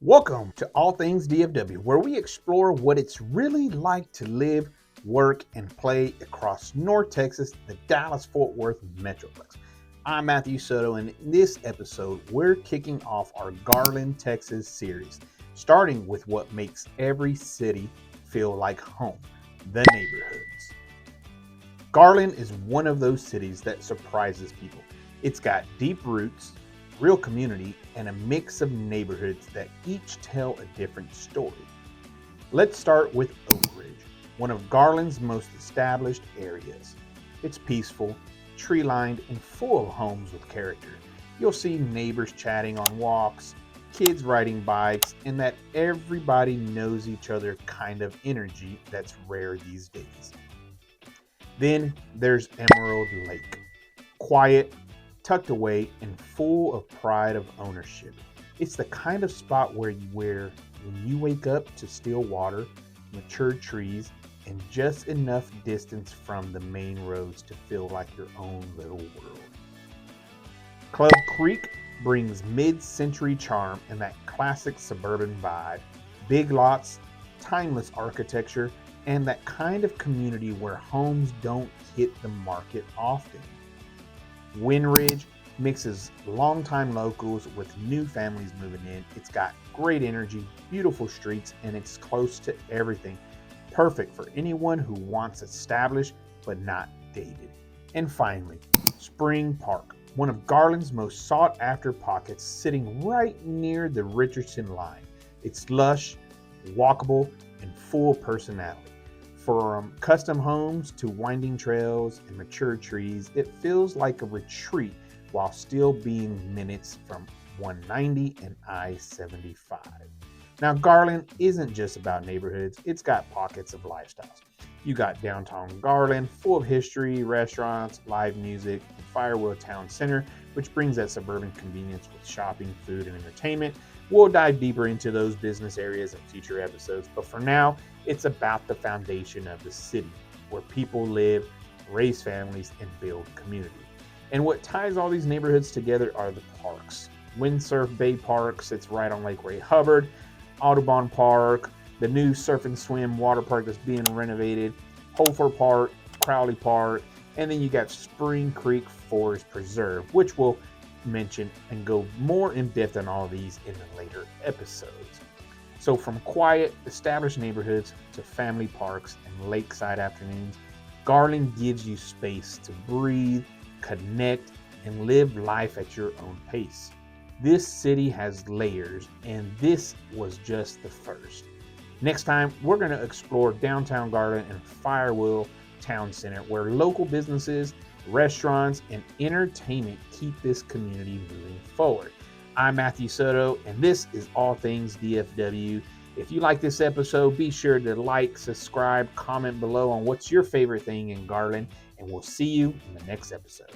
Welcome to All Things DFW, where we explore what it's really like to live, work, and play across North Texas, the Dallas-Fort Worth metroplex. I'm Matthew Soto, and in this episode, we're kicking off our Garland, Texas series, starting with what makes every city feel like home, the neighborhoods. Garland is one of those cities that surprises people. It's got deep roots, real community, and a mix of neighborhoods that each tell a different story. Let's start with Oakridge, one of Garland's most established areas. It's peaceful, tree-lined, and full of homes with character. You'll see neighbors chatting on walks, kids riding bikes, and that everybody knows each other kind of energy that's rare these days. Then there's Emerald Lake, quiet, tucked away, and full of pride of ownership. It's the kind of spot where when you wake up to still water, mature trees, and just enough distance from the main roads to feel like your own little world. Club Creek brings mid-century charm and that classic suburban vibe. Big lots, timeless architecture, and that kind of community where homes don't hit the market often. Windridge mixes longtime locals with new families moving in. It's got great energy, beautiful streets, and it's close to everything. Perfect for anyone who wants established but not dated. And finally, Spring Park, one of Garland's most sought after pockets, sitting right near the Richardson line. It's lush, walkable, and full personality. From custom homes to winding trails and mature trees, it feels like a retreat while still being minutes from 190 and I-75. Now, Garland isn't just about neighborhoods, it's got pockets of lifestyles. You got downtown Garland, full of history, restaurants, live music, and Firewheel Town Center, which brings that suburban convenience with shopping, food, and entertainment. We'll dive deeper into those business areas in future episodes, but for now, it's about the foundation of the city, where people live, raise families, and build community. And what ties all these neighborhoods together are the parks. Windsurf Bay Park sits right on Lake Ray Hubbard, Audubon Park, the new Surf and Swim water park that's being renovated, Hofer Park, Crowley Park, and then you got Spring Creek Forest Preserve, which we'll mention and go more in depth on all of these in the later episodes. So from quiet, established neighborhoods to family parks and lakeside afternoons, Garland gives you space to breathe, connect, and live life at your own pace. This city has layers, and this was just the first. Next time, we're going to explore downtown Garland and Firewheel Town Center, where local businesses, restaurants, and entertainment keep this community moving forward. I'm Matthew Soto, and this is All Things DFW. If you like this episode, be sure to like, subscribe, comment below on what's your favorite thing in Garland, and we'll see you in the next episode.